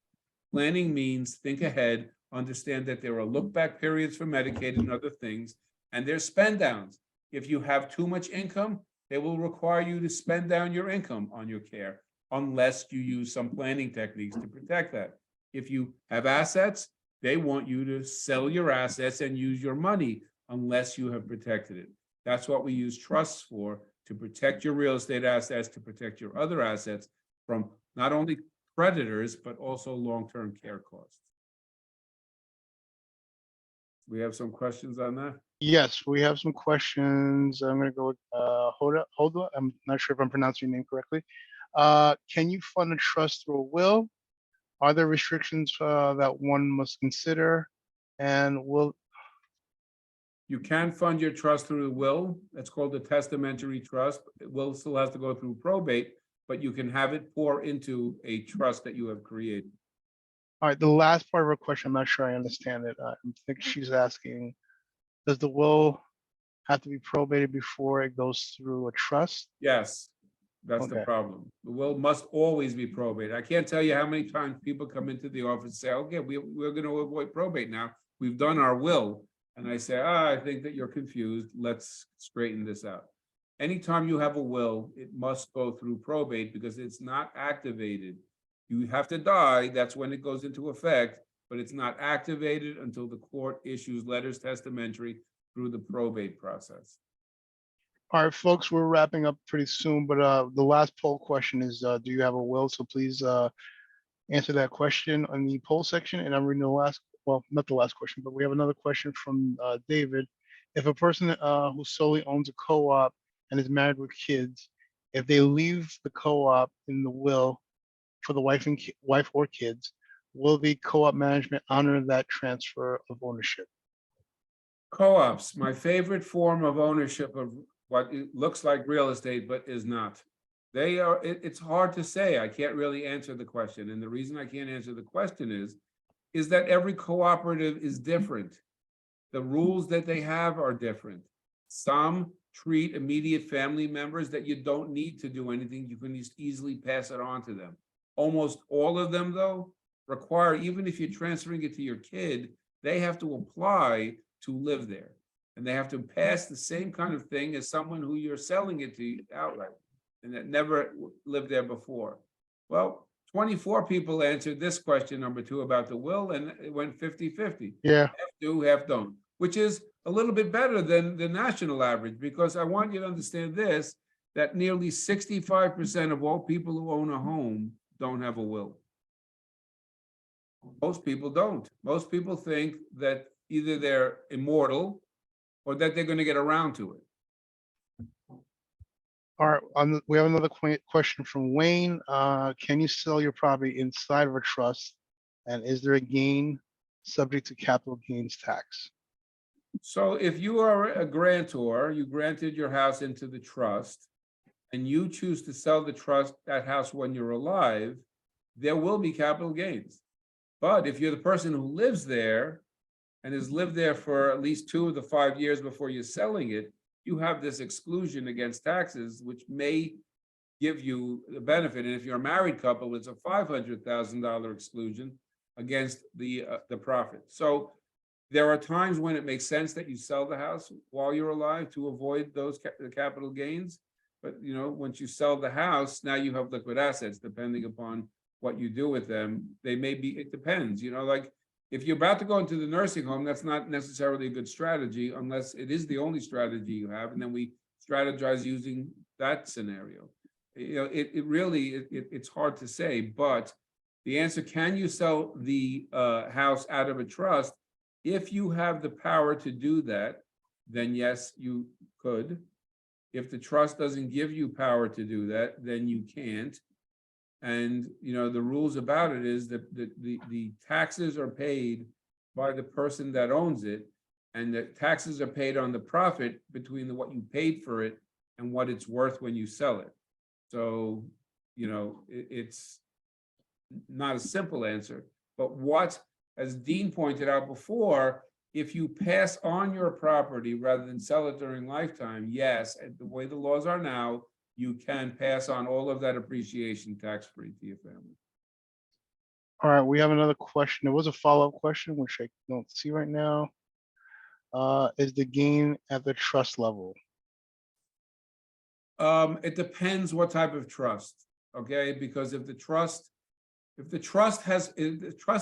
Planning means think ahead, understand that there are look-back periods for Medicaid and other things, and there's spend downs. If you have too much income, they will require you to spend down your income on your care, unless you use some planning techniques to protect that. If you have assets, they want you to sell your assets and use your money unless you have protected it. That's what we use trusts for, to protect your real estate assets, to protect your other assets from not only creditors, but also long-term care costs. We have some questions on that? Yes, we have some questions. I'm gonna go with Hoda. I'm not sure if I'm pronouncing your name correctly. Can you fund a trust through a will? Are there restrictions that one must consider? And will You can fund your trust through a will. That's called a testamentary trust. It will still has to go through probate, but you can have it pour into a trust that you have created. all right, the last part of her question, I'm not sure I understand it. I think she's asking, does the will have to be probated before it goes through a trust? Yes, that's the Okay. problem. The will must always be probated. I can't tell you how many times people come into the office and say, okay, we're going to avoid probate now. We've done our will. And I say, I think that you're confused. Let's straighten this out. Anytime you have a will, it must go through probate because it's not activated. You have to die. That's when it goes into effect, but it's not activated until the court issues letters testamentary through the probate process. All right, folks, we're wrapping up pretty soon, but the last poll question is, do you have a will? So please answer that question on the poll section. And I'm reading the last, well, not the last question, but we have another question from David. If a person who solely owns a co-op and is married with kids, if they leave the co-op in the will for the wife and wife or kids, will the co-op management honor that transfer of ownership? Co-ops, my favorite form of ownership of what it looks like real estate, but is not. They are, it's hard to say. I can't really answer the question. And the reason I can't answer the question is that every cooperative is different. The rules that they have are different. Some treat immediate family members that you don't need to do anything. You can just easily pass it on to them. Almost all of them, though, require, even if you're transferring it to your kid, they have to apply to live there. And they have to pass the same kind of thing as someone who you're selling it to outright and that never lived there before. Well, 24 people answered this question, number 2, about the will, and it went 50-50. Yeah. Half do, half don't, which is a little bit better than the national average, because I want you to understand this, that nearly 65% of all people who own a home don't have a will. Most people don't. Most people think that either they're immortal or that they're going to get around to it. All right, we have another question from Wayne. Can you sell your property inside of a trust? And is there a gain subject to capital gains tax? So if you are a grantor, you granted your house into the trust, and you choose to sell that house when you're alive, there will be capital gains. But if you're the person who lives there and has lived there for at least 2 of the 5 years before you're selling it, you have this exclusion against taxes, which may give you the benefit. And if you're a married couple, it's a $500,000 exclusion against the profit. So there are times when it makes sense that you sell the house while you're alive to avoid those the capital gains. But once you sell the house, now you have liquid assets, depending upon what you do with them. They may be, it depends, like if you're about to go into the nursing home, that's not necessarily a good strategy unless it is the only strategy you have. And then we strategize using that scenario. It really, it's hard to say, but the answer, can you sell the house out of a trust? If you have the power to do that, then yes, you could. If the trust doesn't give you power to do that, then you can't. And the rules about it is that the taxes are paid by the person that owns it, and the taxes are paid on the profit between what you paid for it and what it's worth when you sell it. So it's not a simple answer, but what, as Dean pointed out before, if you pass on your property rather than sell it during lifetime, yes, the way the laws are now, you can pass on all of that appreciation tax-free to your family. All right, we have another question. There was a follow-up question, which I don't see right now. Is the gain at the trust level? It depends what type of trust, okay? Because if the trust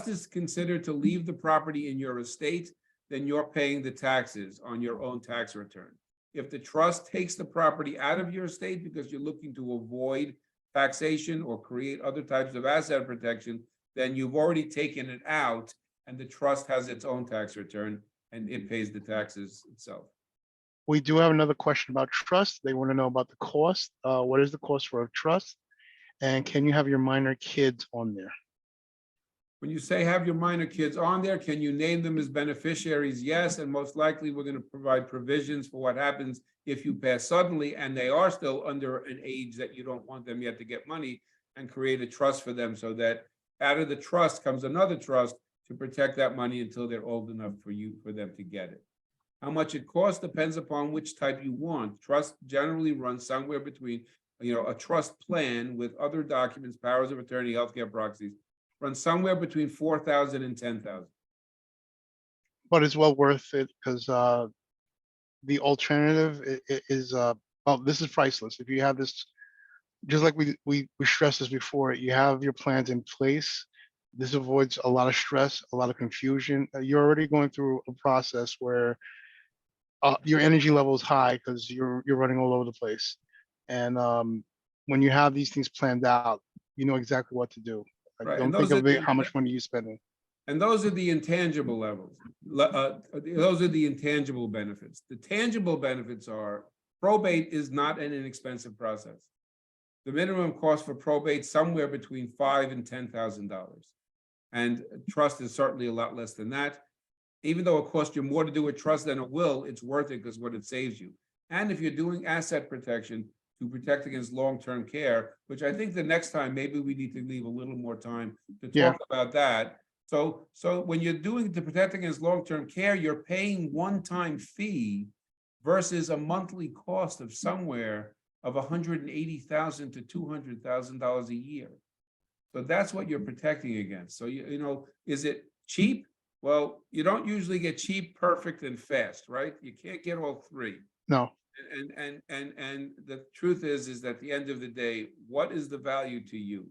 is considered to leave the property in your estate, then you're paying the taxes on your own tax return. If the trust takes the property out of your estate because you're looking to avoid taxation or create other types of asset protection, then you've already taken it out and the trust has its own tax return and it pays the taxes itself. We do have another question about trust. They want to know about the cost. What is the cost for a trust? And can you have your minor kids on there? When you say have your minor kids on there, can you name them as beneficiaries? Yes, and most likely we're going to provide provisions for what happens if you pass suddenly and they are still under an age that you don't want them yet to get money, and create a trust for them so that out of the trust comes another trust to protect that money until they're old enough for them to get it. How much it costs depends upon which type you want. Trust generally runs somewhere between, a trust plan with other documents, powers of attorney, healthcare proxies, runs somewhere between $4,000 and $10,000. But it's well worth it because the alternative is this is priceless. If you have this, just like we stressed this before, you have your plans in place. This avoids a lot of stress, a lot of confusion. You're already going through a process where your energy level is high because you're running all over the place. And when you have these things planned out, you know exactly what to do. Right, Don't and think those of are it, how much money you're spending. And those are the intangible levels. Those are the intangible benefits. The tangible benefits are probate is not an inexpensive process. The minimum cost for probate somewhere between $5,000 and $10,000. And trust is certainly a lot less than that. Even though it costs you more to do a trust than a will, it's worth it because what it saves you. And if you're doing asset protection to protect against long-term care, which I think the next time, maybe we need to leave a little more time to talk about that. So when you're doing to protect against long-term care, you're paying one-time fee versus a monthly cost of somewhere of $180,000 to $200,000 a year. So that's what you're protecting against. So is it cheap? Well, you don't usually get cheap, perfect, and fast, right? You can't get all three. No. And the truth is that at the end of the day, what is the value to you?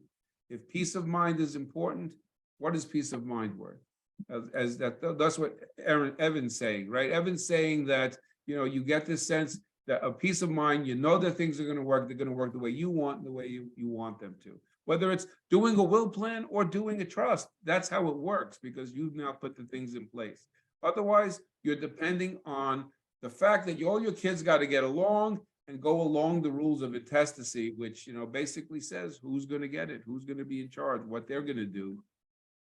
If peace of mind is important, what is peace of mind worth? That's what Evan's saying, right? Evan's saying that you get this sense that a peace of mind, that things are going to work. They're going to work the way you want, the way you want them to. Whether it's doing a will plan or doing a trust, that's how it works because you've now put the things in place. Otherwise, you're depending on the fact that all your kids got to get along and go along the rules of intestacy, which basically says who's going to get it, who's going to be in charge, what they're going to do,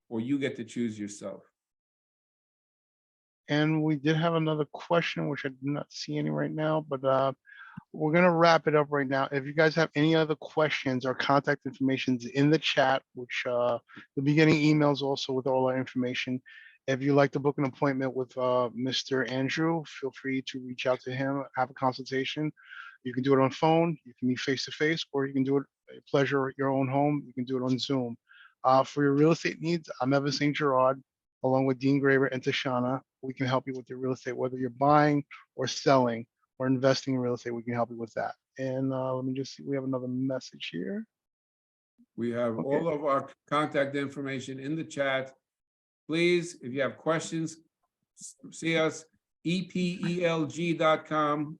or you get to choose yourself. And we did have another question, which I do not see any right now, but we're going to wrap it up right now. If you guys have any other questions, our contact information is in the chat, which you'll be getting emails also with all our information. If you'd like to book an appointment with Mr. Andrew, feel free to reach out to him, have a consultation. You can do it on phone, you can meet face-to-face, or you can do it at pleasure at your own home. You can do it on Zoom. For your real estate needs, I'm Evan Saint-Gerard, along with Dean Graver and Tushanna. We can help you with your real estate, whether you're buying or selling or investing in real estate, we can help you with that. And let me just see, we have another message here. We have all of our contact information in the chat. Please, if you have questions, see us. epelg.com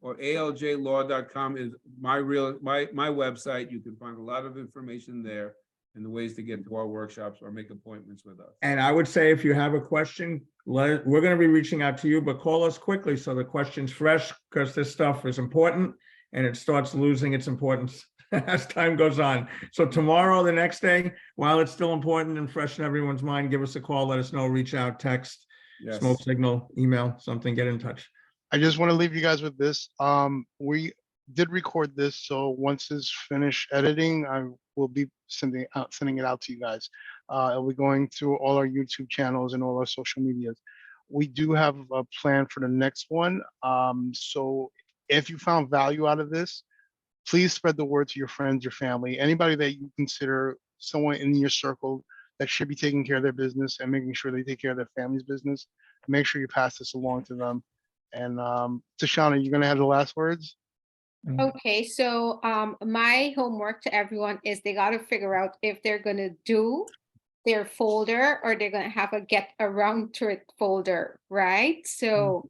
or aljlaw.com is my website. You can find a lot of information there and the ways to get to our workshops or make appointments with us. And I would say if you have a question, we're going to be reaching out to you, but call us quickly so the question's fresh because this stuff is important and it starts losing its importance as time goes on. So tomorrow, the next day, while it's still important and fresh in everyone's mind, give us a call, let us know, reach out, text, smoke signal, email, something, get in touch. I just want to leave you guys with this. We did record this, so once it's finished editing, I will be sending it out to you guys. We're going through all our YouTube channels and all our social medias. We do have a plan for the next one. So if you found value out of this, Please spread the word to your friends, your family, anybody that you consider someone in your circle that should be taking care of their business and making sure they take care of their family's business. Make sure you pass this along to them. And Tushanna, you're gonna have the last words? Okay, so my homework to everyone is they got to figure out if they're going to do their folder or they're going to have a get around to it folder, right? So,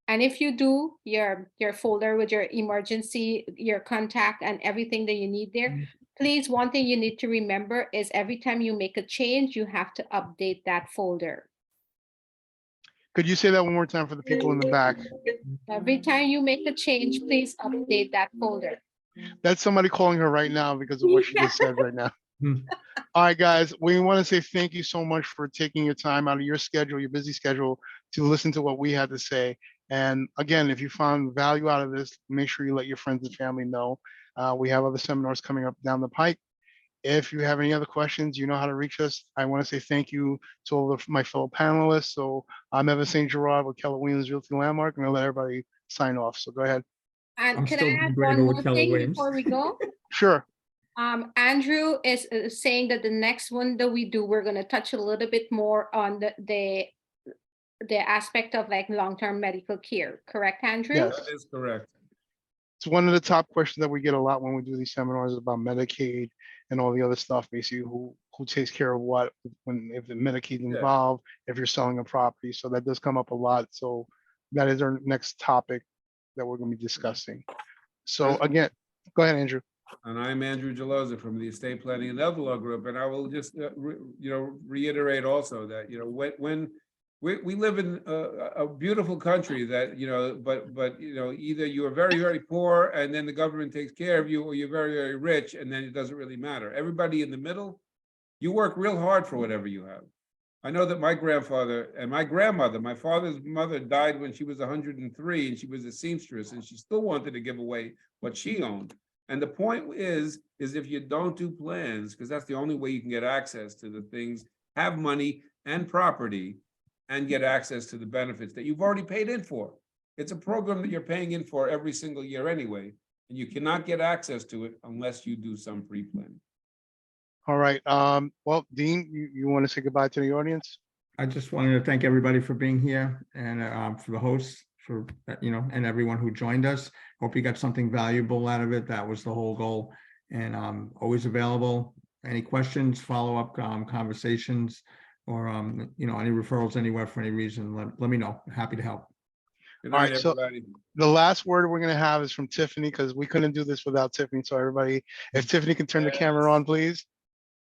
and if you do your folder with your emergency, your contact and everything that you need there, please, one thing you need to remember is every time you make a change, you have to update that folder. Could you say that one more time for the people in the back? Every time you make a change, please update that folder. That's somebody calling her right now because of what she just said right now. Hmm. All right, guys, we want to say thank you so much for taking your time out of your schedule, your busy schedule, to listen to what we had to say. And again, if you found value out of this, make sure you let your friends and family know. We have other seminars coming up down the pike. If you have any other questions, you know how to reach us. I want to say thank you to all of my fellow panelists. So I'm Evan Saint-Gerard with Keller Williams Realty Landmark, and I'll let everybody sign off. So go ahead. And I'm can still I add great one over more Keller thing Williams. before we go? Sure. Andrew is saying that the next one that we do, we're going to touch a little bit more on the aspect of like long-term medical care. Correct, Andrew? Yes. That is correct. It's one of the top questions that we get a lot when we do these seminars about Medicaid and all the other stuff, basically who takes care of what, if the Medicaid's involved, if you're selling a property. So that does come up a lot. So that is our next topic that we're going to be discussing. So again, go ahead, Andrew. And I'm Andrew Jaloza from the Estate Planning and Elder Law Group. And I will just, reiterate also that, when we live in a beautiful country that, but either you are very, very poor and then the government takes care of you, or you're very, very rich and then it doesn't really matter. Everybody in the middle, you work real hard for whatever you have. I know that my grandfather and my grandmother, my father's mother died when she was 103 and she was a seamstress and she still wanted to give away what she owned. And the point is if you don't do plans, because that's the only way you can get access to the things, have money and property, and get access to the benefits that you've already paid in for. It's a program that you're paying in for every single year anyway, and you cannot get access to it unless you do some pre-planning. All right. Well, Dean, you want to say goodbye to the audience? I just wanted to thank everybody for being here and for the hosts, for and everyone who joined us. Hope you got something valuable out of it. That was the whole goal. And I'm always available. Any questions, follow-up conversations, or any referrals anywhere for any reason, let me know. Happy to help. Good All night, right, so everybody. the last word we're going to have is from Tiffany, because we couldn't do this without Tiffany. So everybody, if Tiffany can turn the camera on, please.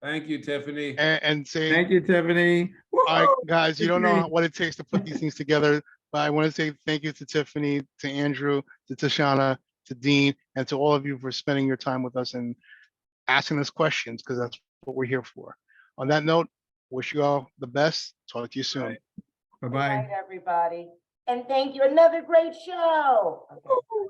Thank you, Tiffany. And say, Thank you, Tiffany. all right, guys, you don't know Tiffany. what it takes to put these things together, but I want to say thank you to Tiffany, to Andrew, to Tushanna, to Dean, and to all of you for spending your time with us and asking us questions, because that's what we're here for. On that note, wish you all the best. Talk to you soon. Bye. Bye-bye. Good night, everybody. And thank you. Another great show. Okay.